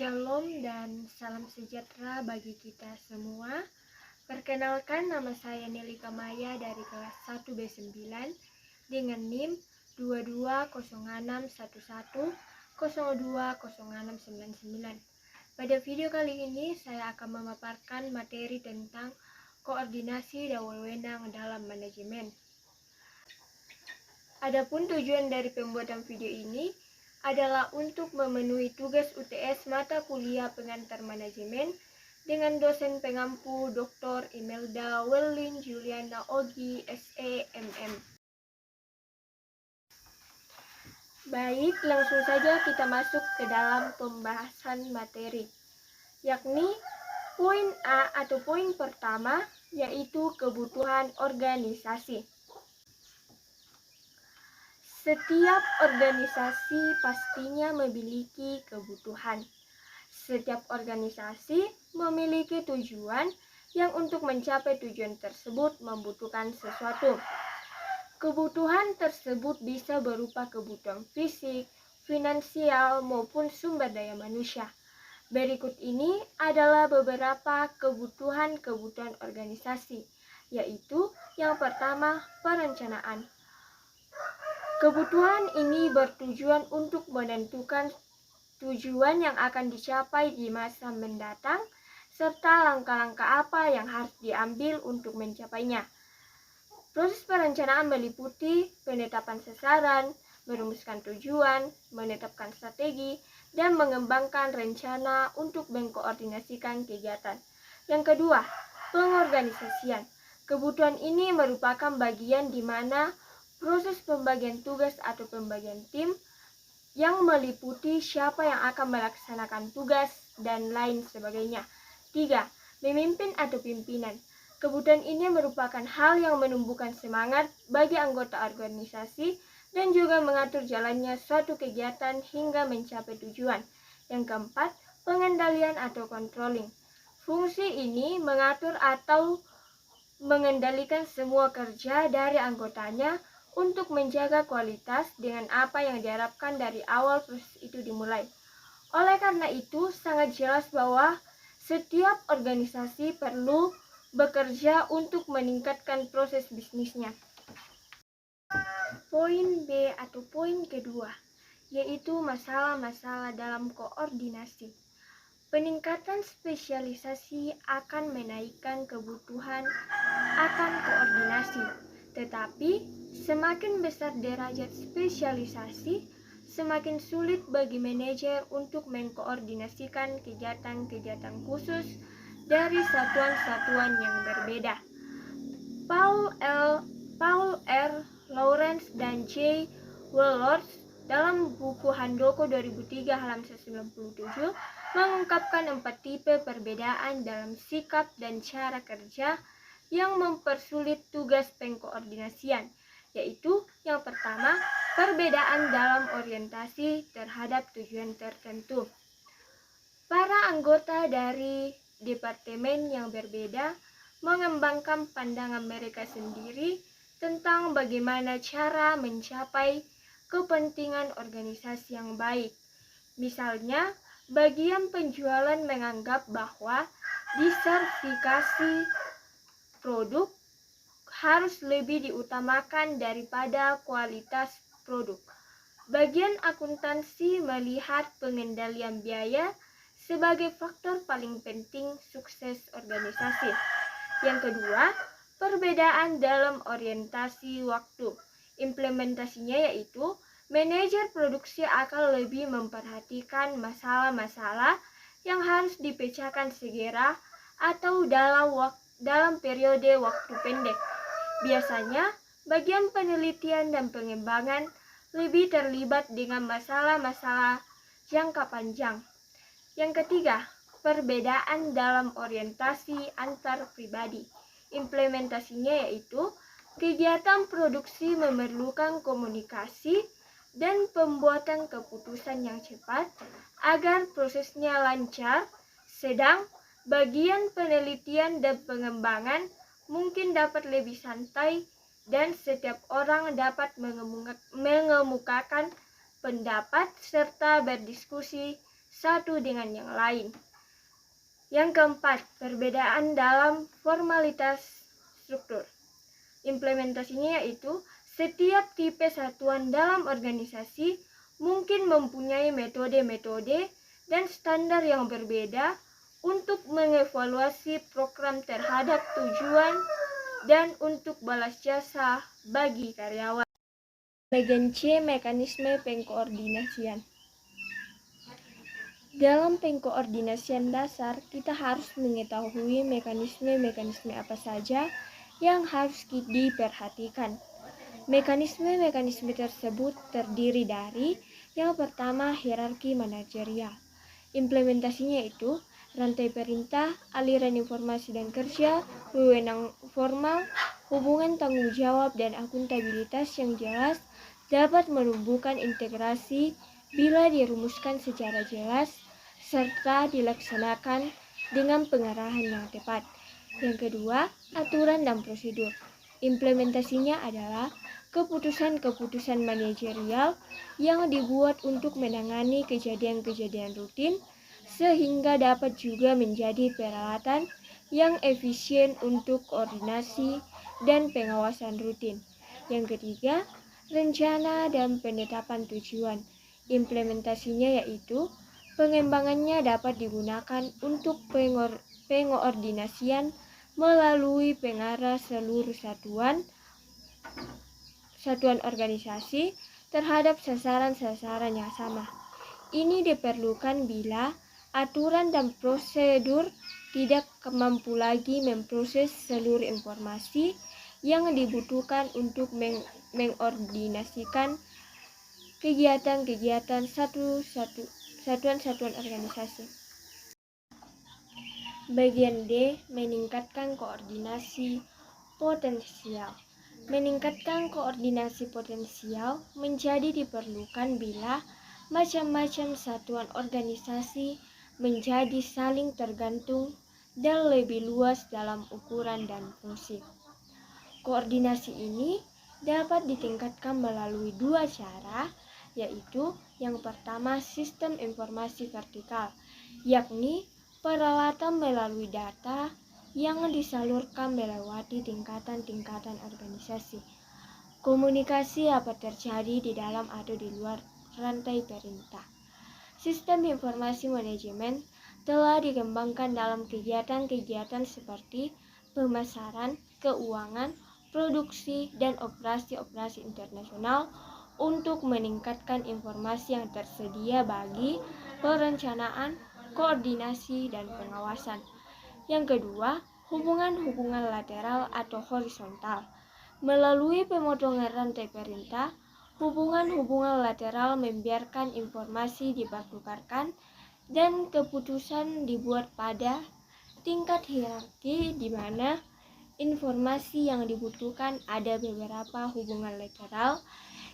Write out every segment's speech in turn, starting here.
Shalom dan salam sejahtera bagi kita semua. Perkenalkan, nama saya Nelika Maya dari kelas 1B9 dengan NIM 220611020699. Pada video kali ini saya akan memaparkan materi tentang koordinasi dan wewenang dalam manajemen. Adapun tujuan dari pembuatan video ini adalah untuk memenuhi tugas UTS mata kuliah pengantar manajemen dengan dosen pengampu Dr. Imelda Wellin Juliana Ogi SE MM. Baik, langsung saja kita masuk ke dalam pembahasan materi, yakni poin A atau poin pertama, yaitu kebutuhan organisasi. Setiap organisasi pastinya memiliki kebutuhan. Setiap organisasi memiliki tujuan yang untuk mencapai tujuan tersebut membutuhkan sesuatu. Kebutuhan tersebut bisa berupa kebutuhan fisik, finansial, maupun sumber daya manusia. Berikut ini adalah beberapa kebutuhan organisasi, yaitu yang pertama, perencanaan. Kebutuhan ini bertujuan untuk menentukan tujuan yang akan dicapai di masa mendatang, serta langkah-langkah apa yang harus diambil untuk mencapainya. Proses perencanaan meliputi penetapan sasaran, merumuskan tujuan, menetapkan strategi, dan mengembangkan rencana untuk mengkoordinasikan kegiatan. Yang kedua, pengorganisasian. Kebutuhan ini merupakan bagian di mana proses pembagian tugas atau pembagian tim yang meliputi siapa yang akan melaksanakan tugas dan lain sebagainya. 3. Memimpin atau pimpinan. Kebutuhan ini merupakan hal yang menumbuhkan semangat bagi anggota organisasi dan juga mengatur jalannya suatu kegiatan hingga mencapai tujuan. Yang keempat, pengendalian atau controlling. Fungsi ini mengatur atau mengendalikan semua kerja dari anggotanya untuk menjaga kualitas dengan apa yang diharapkan dari awal proses itu dimulai. Oleh karena itu, sangat jelas bahwa setiap organisasi perlu bekerja untuk meningkatkan proses bisnisnya. Poin B atau poin kedua, yaitu masalah-masalah dalam koordinasi. Peningkatan spesialisasi akan menaikkan kebutuhan akan koordinasi, tetapi semakin besar derajat spesialisasi, semakin sulit bagi manajer untuk mengkoordinasikan kegiatan-kegiatan khusus dari satuan-satuan yang berbeda. Paul R. Lawrence dan J. Wallace dalam buku Handoko 2003 halaman 197 mengungkapkan 4 tipe perbedaan dalam sikap dan cara kerja yang mempersulit tugas pengkoordinasian, yaitu yang pertama, perbedaan dalam orientasi terhadap tujuan tertentu. Para anggota dari departemen yang berbeda mengembangkan pandangan mereka sendiri tentang bagaimana cara mencapai kepentingan organisasi yang baik. Misalnya, bagian penjualan menganggap bahwa diversifikasi produk harus lebih diutamakan daripada kualitas produk. Bagian akuntansi melihat pengendalian biaya sebagai faktor paling penting sukses organisasi. Yang kedua, perbedaan dalam orientasi waktu. Implementasinya yaitu manajer produksi akan lebih memperhatikan masalah-masalah yang harus dipecahkan segera atau dalam periode waktu pendek. Biasanya, bagian penelitian dan pengembangan lebih terlibat dengan masalah-masalah jangka panjang. Yang ketiga, perbedaan dalam orientasi antar pribadi. Implementasinya yaitu kegiatan produksi memerlukan komunikasi dan pembuatan keputusan yang cepat agar prosesnya lancar, sedang bagian penelitian dan pengembangan mungkin dapat lebih santai dan setiap orang dapat mengemukakan pendapat serta berdiskusi satu dengan yang lain. Yang keempat, perbedaan dalam formalitas struktur. Implementasinya yaitu setiap tipe satuan dalam organisasi mungkin mempunyai metode-metode dan standar yang berbeda untuk mengevaluasi program terhadap tujuan dan untuk balas jasa bagi karyawan. Bagian C, mekanisme pengkoordinasian. Dalam pengkoordinasian dasar, kita harus mengetahui mekanisme-mekanisme apa saja yang harus diperhatikan. Mekanisme-mekanisme tersebut terdiri dari yang pertama, hierarki manajerial. Implementasinya itu rantai perintah, aliran informasi dan kerja, wewenang formal, hubungan tanggung jawab dan akuntabilitas yang jelas dapat menumbuhkan integrasi bila dirumuskan secara jelas serta dilaksanakan dengan pengarahan yang tepat. Yang kedua, aturan dan prosedur. Implementasinya adalah keputusan-keputusan manajerial yang dibuat untuk menangani kejadian-kejadian rutin sehingga dapat juga menjadi peralatan yang efisien untuk koordinasi dan pengawasan rutin. Yang ketiga, rencana dan penetapan tujuan. Implementasinya yaitu pengembangannya dapat digunakan untuk pengoordinasian melalui pengarah seluruh satuan organisasi terhadap sasaran-sasaran yang sama. Ini diperlukan bila aturan dan prosedur tidak mampu lagi memproses seluruh informasi yang dibutuhkan untuk mengordinasikan kegiatan-kegiatan satuan-satuan organisasi. Bagian D, meningkatkan koordinasi potensial. Meningkatkan koordinasi potensial menjadi diperlukan bila macam-macam satuan organisasi menjadi saling tergantung dan lebih luas dalam ukuran dan fungsi. Koordinasi ini dapat ditingkatkan melalui dua cara, yaitu yang pertama sistem informasi vertikal, yakni peralatan melalui data yang disalurkan melewati tingkatan-tingkatan organisasi. Komunikasi dapat terjadi di dalam atau di luar rantai perintah. Sistem informasi manajemen telah dikembangkan dalam kegiatan-kegiatan seperti pemasaran, keuangan, produksi, dan operasi-operasi internasional untuk meningkatkan informasi yang tersedia bagi perencanaan, koordinasi, dan pengawasan. Yang kedua, hubungan-hubungan lateral atau horizontal. Melalui pemotongan rantai perintah, hubungan-hubungan lateral membiarkan informasi dipertukarkan dan keputusan dibuat pada tingkat hierarki di mana informasi yang dibutuhkan ada beberapa hubungan lateral,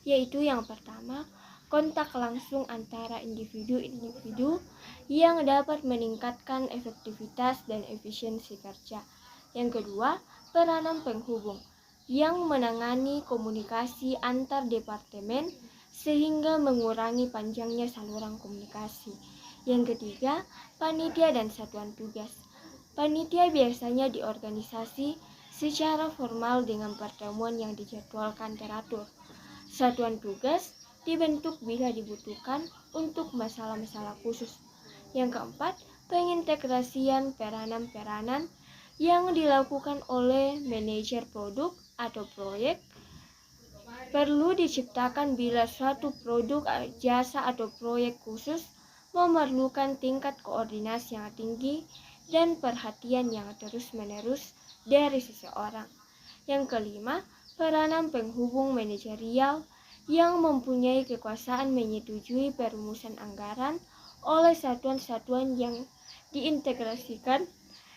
yaitu yang pertama, kontak langsung antara individu-individu yang dapat meningkatkan efektivitas dan efisiensi kerja. Yang kedua, peranan penghubung yang menangani komunikasi antar departemen sehingga mengurangi panjangnya saluran komunikasi. Yang ketiga, panitia dan satuan tugas. Panitia biasanya di organisasi secara formal dengan pertemuan yang dijadwalkan teratur. Satuan tugas dibentuk bila dibutuhkan untuk masalah-masalah khusus. Yang keempat, pengintegrasian peranan-peranan yang dilakukan oleh manajer produk atau proyek perlu diciptakan bila suatu produk, jasa atau proyek khusus memerlukan tingkat koordinasi yang tinggi dan perhatian yang terus-menerus dari seseorang. Yang kelima, peranan penghubung manajerial yang mempunyai kekuasaan menyetujui perumusan anggaran oleh satuan-satuan yang diintegrasikan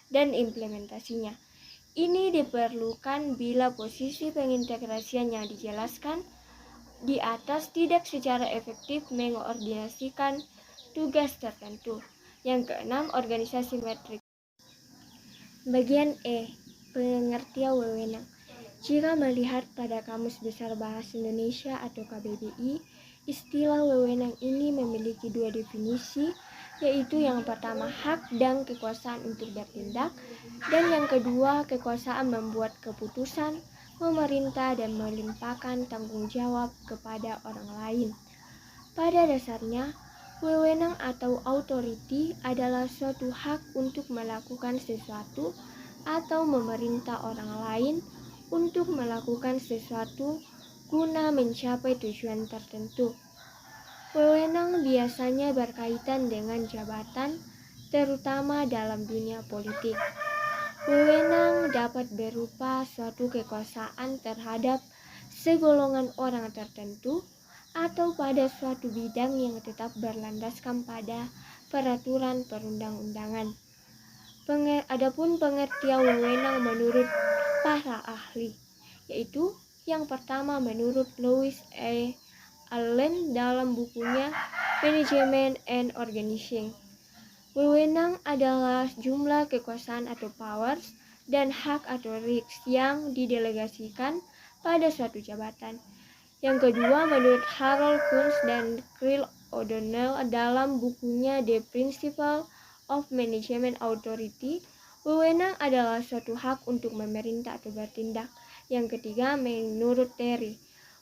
dan implementasinya. Ini diperlukan bila posisi pengintegrasian yang dijelaskan di atas tidak secara efektif mengordinasikan tugas tertentu. Yang keenam, organisasi metrik. Bagian E, pengertian wewenang. Jika melihat pada Kamus Besar Bahasa Indonesia atau KBBI, istilah wewenang ini memiliki dua definisi yaitu yang pertama hak dan kekuasaan untuk bertindak, dan yang kedua kekuasaan membuat keputusan, memerintah, dan melimpahkan tanggung jawab kepada orang lain. Pada dasarnya, wewenang atau authority adalah suatu hak untuk melakukan sesuatu atau memerintah orang lain untuk melakukan sesuatu guna mencapai tujuan tertentu. Wewenang biasanya berkaitan dengan jabatan, terutama dalam dunia politik. Wewenang dapat berupa suatu kekuasaan terhadap segolongan orang tertentu atau pada suatu bidang yang tetap berlandaskan pada peraturan perundang-undangan. Adapun pengertian wewenang menurut para ahli, yaitu yang pertama menurut Louis A. Allen dalam bukunya Management and Organizing. Wewenang adalah jumlah kekuasaan atau powers dan hak atau rights yang didelegasikan pada suatu jabatan. Yang kedua, menurut Harold Kunz dan Krill O'Donnell dalam bukunya The Principle of Management Authority, wewenang adalah suatu hak untuk memerintah atau bertindak. Yang ketiga, menurut Terry,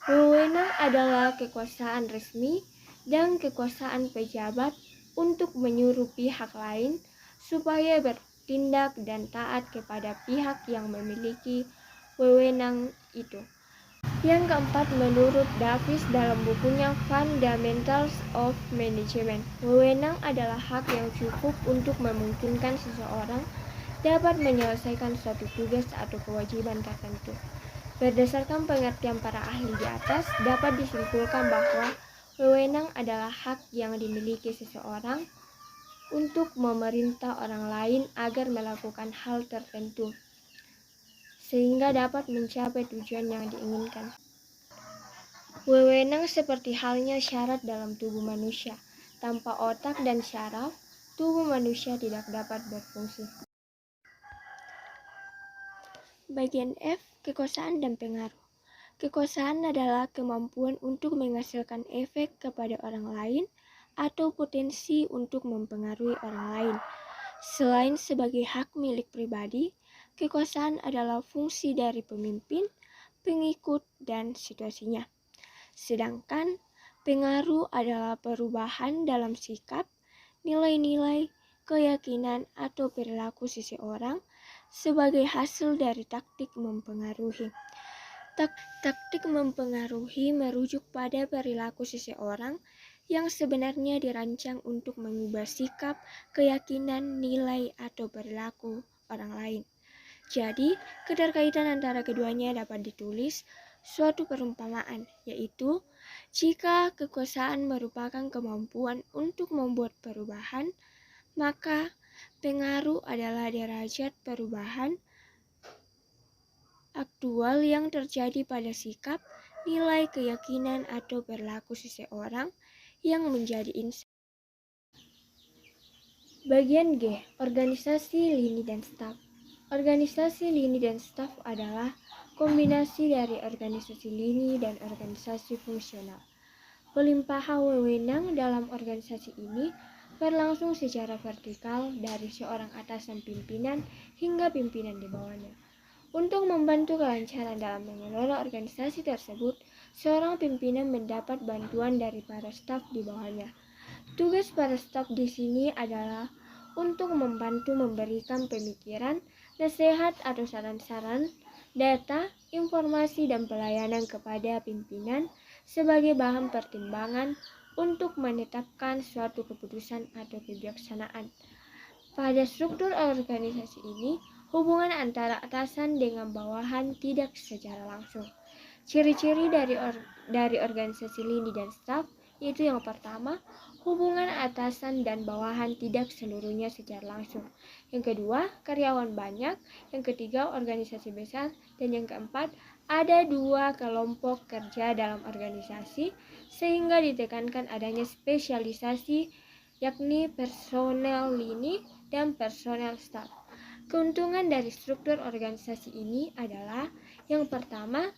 wewenang adalah kekuasaan resmi dan kekuasaan pejabat untuk menyuruh pihak lain supaya bertindak dan taat kepada pihak yang memiliki wewenang itu. Yang keempat, menurut Davis dalam bukunya Fundamentals of Management, wewenang adalah hak yang cukup untuk memungkinkan seseorang dapat menyelesaikan suatu tugas atau kewajiban tertentu. Berdasarkan pengertian para ahli di atas, dapat disimpulkan bahwa wewenang adalah hak yang dimiliki seseorang untuk memerintah orang lain agar melakukan hal tertentu, sehingga dapat mencapai tujuan yang diinginkan. Wewenang seperti halnya syaraf dalam tubuh manusia. Tanpa otak dan syaraf, tubuh manusia tidak dapat berfungsi. Bagian F, kekuasaan dan pengaruh. Kekuasaan adalah kemampuan untuk menghasilkan efek kepada orang lain atau potensi untuk mempengaruhi orang lain. Selain sebagai hak milik pribadi, kekuasaan adalah fungsi dari pemimpin, pengikut, dan situasinya. Sedangkan pengaruh adalah perubahan dalam sikap, nilai-nilai, keyakinan, atau perilaku seseorang sebagai hasil dari taktik mempengaruhi. Taktik mempengaruhi merujuk pada perilaku seseorang yang sebenarnya dirancang untuk mengubah sikap, keyakinan, nilai, atau perilaku orang lain. Jadi, keterkaitan antara keduanya dapat ditulis suatu perumpamaan, yaitu jika kekuasaan merupakan kemampuan untuk membuat perubahan, maka pengaruh adalah derajat perubahan aktual yang terjadi pada sikap, nilai, keyakinan, atau perilaku seseorang yang menjadi insan. Bagian G, organisasi, lini, dan staf. Organisasi, lini, dan staf adalah kombinasi dari organisasi lini dan organisasi fungsional. Pelimpahan wewenang dalam organisasi ini berlangsung secara vertikal dari seorang atasan pimpinan hingga pimpinan di bawahnya. Untuk membantu kelancaran dalam mengelola organisasi tersebut, seorang pimpinan mendapat bantuan dari para staf di bawahnya. Tugas para staf di sini adalah untuk membantu memberikan pemikiran, nasihat atau saran-saran, data, informasi, dan pelayanan kepada pimpinan sebagai bahan pertimbangan untuk menetapkan suatu keputusan atau kebijaksanaan. Pada struktur organisasi ini, hubungan antara atasan dengan bawahan tidak secara langsung. Ciri-ciri dari organisasi lini dan staf yaitu yang pertama, hubungan atasan dan bawahan tidak seluruhnya secara langsung. Yang kedua, karyawan banyak. Yang ketiga, organisasi besar. Dan yang keempat, ada dua kelompok kerja dalam organisasi sehingga ditekankan adanya spesialisasi, yakni personel lini dan personel staf. Keuntungan dari struktur organisasi ini adalah yang pertama,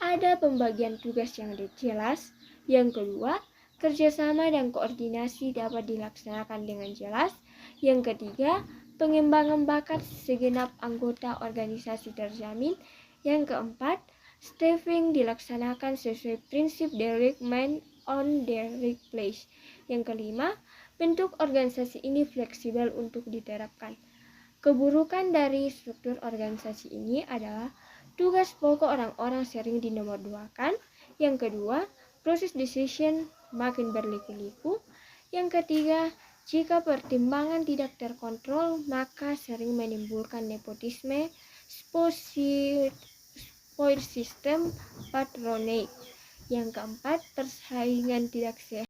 ada pembagian tugas yang jelas. Yang kedua, Kerjasama dan koordinasi dapat dilaksanakan dengan jelas. Yang ketiga, pengembangan bakat segenap anggota organisasi terjamin. Yang keempat, staffing dilaksanakan sesuai prinsip direct man on direct place. Yang kelima, bentuk organisasi ini fleksibel untuk diterapkan. Keburukan dari struktur organisasi ini adalah tugas pokok orang-orang sering dinomorduakan. Yang kedua, proses decision makin berliku-liku. Yang ketiga, jika pertimbangan tidak terkontrol, maka sering menimbulkan nepotisme, spoil system, patronage. Yang keempat, persaingan tidak sehat.